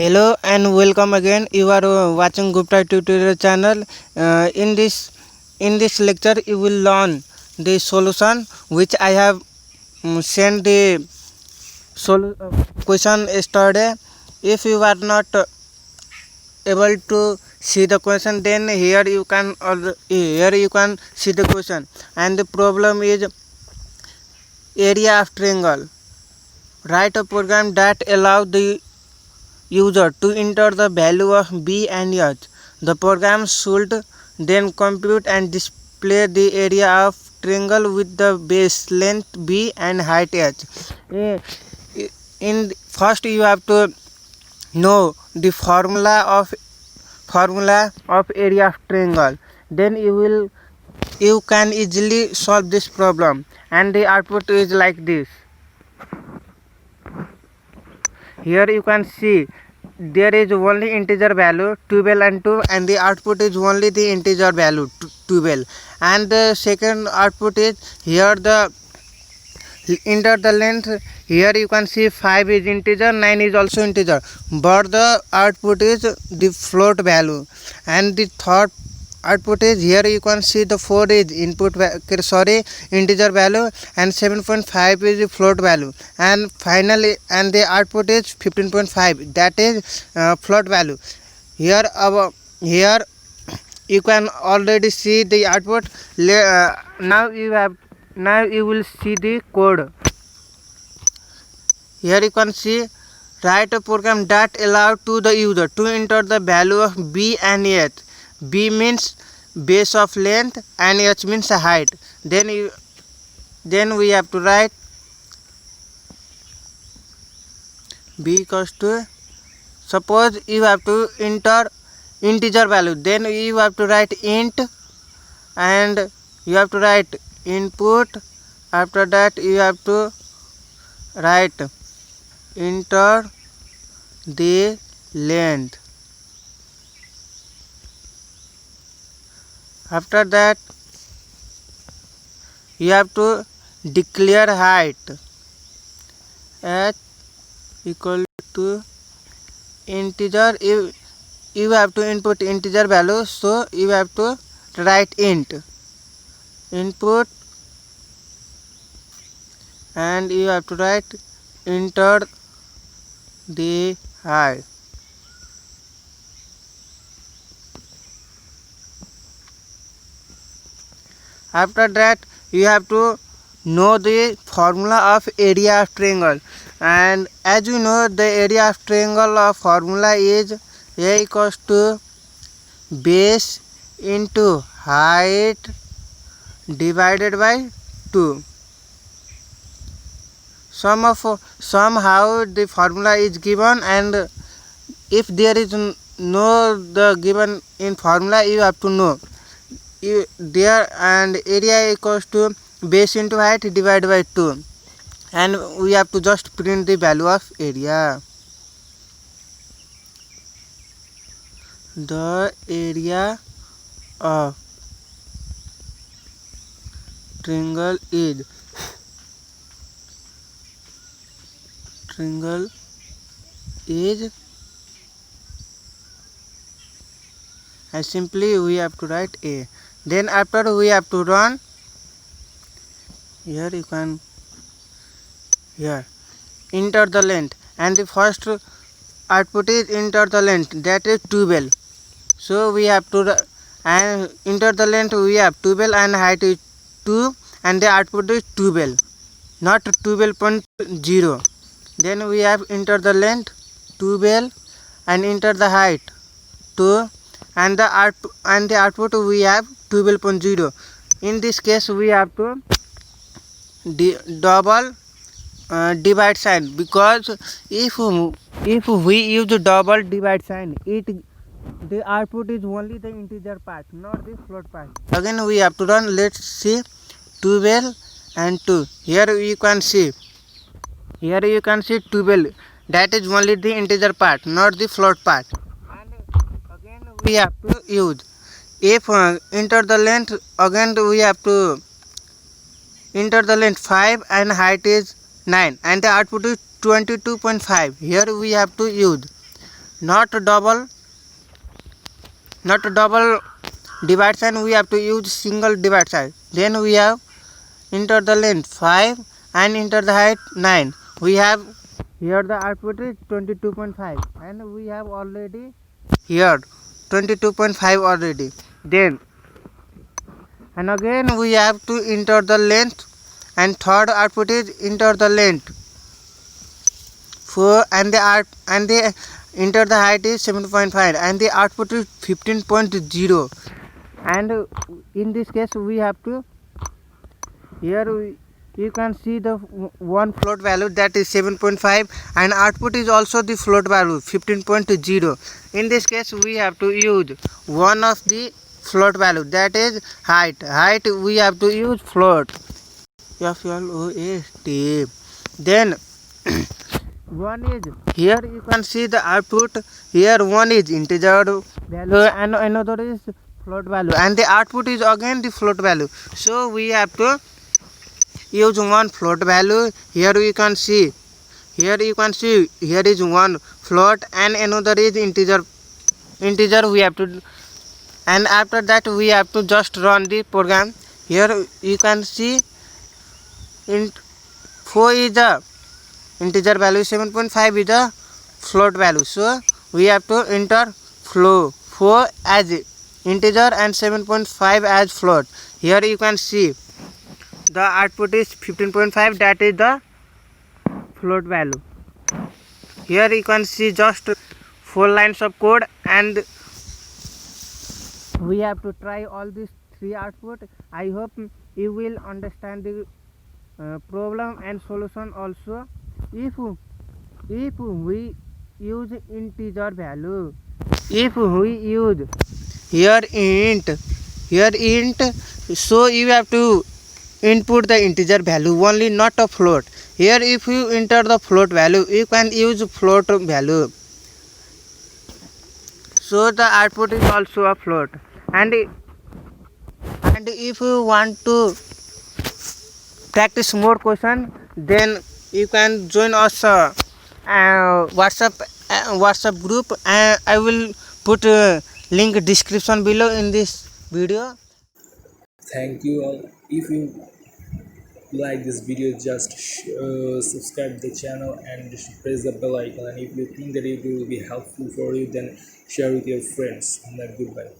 Hello and welcome again. You are watching Gupta tutorial channel. In this lecture, you will learn the solution which I have sent the question yesterday. If you are not able to see the question, then here you can see the question. And the problem is area of triangle. Write a program that allows the user to enter the value of b and h. The program should then compute and display the area of triangle with the base length b and height h. In first you have to know the formula of area of triangle. Then you can easily solve this problem, and the output is like this. Here you can see there is only integer value 12 and 2, and the output is only the integer value 12. And the second output is here the enter the length. Here you can see 5 is integer, 9 is also integer, but the output is the float value. And the third output is here you can see the 4 is integer value, and 7.5 is the float value, and finally and the output is 15.5, that is float value. Here you can already see the output. Now you will see the code. Here you can see, write a program that allows to the user to enter the value of b and h. B means base of length and h means height. Then we have to write b equals to, suppose you have to enter integer value, then you have to write int, and you have to write input. After that you have to write enter the length. After that you have to declare height, h equal to integer. You have to input integer value, so you have to write int input, and you have to write enter the height. After that you have to know the formula of area of triangle, and as you know the area of triangle of formula is a equals to base into height divided by 2. Somehow the formula is given, and if there is no the given in formula, you have to know there, and area equals to base into height divided by 2, and we have to just print the value of area. The area of triangle is and simply we have to write a. Then after we have to run. Here you can enter the length, and the first output is enter the length, that is 12. So we have to and enter the length, we have 12 and height is 2, and the output is 12, not 12.0. Then we have enter the length 12 and enter the height 2, and the output we have 12.0. In this case we have to double divide sign, because if we use double divide sign, the output is only the integer part, not the float part. Again we have to run. Let's see 12 and 2. Here you can see 12, that is only the integer part, not the float part. And again we have to use, if enter the length, again we have to enter the length 5 and height is 9, and the output is 22.5. Here we have to use not double divide sign, we have to use single divide sign. Then we have enter the length 5 and enter the height 9. We have here the output is 22.5 and we have already here 22.5 already. Then and again we have to enter the length, and third output is enter the length 4 and the enter the height is 7.5 and the output is 15.0. and in this case we have to here you can see the one float value, that is 7.5, and output is also the float value 15.0. in this case we have to use one of the float value, that is height. We have to use float FLOAT. Then one is here you can see the output. Here one is integer value and another is float value, and the output is again the float value. So we have to use one float value. Here you can see here is one float and another is integer we have to, and after that we have to just run the program. Here you can see 4 is the integer value, 7.5 is the float value. So we have to enter 4 as integer and 7.5 as float. Here you can see the output is 15.5, that is the float value. Here you can see just 4 lines of code, and we have to try all these 3 output. I hope you will understand the problem and solution also. If we use integer value, if we use here int, so you have to input the integer value only, not a float. Here if you enter the float value, you can use float value, so the output is also a float. And if you want to practice more question, then you can join us WhatsApp group. I will put link description below in this video. Thank you all. If you like this video, just subscribe the channel and just press the bell icon, and if you think that it will be helpful for you, then share with your friends. And then goodbye.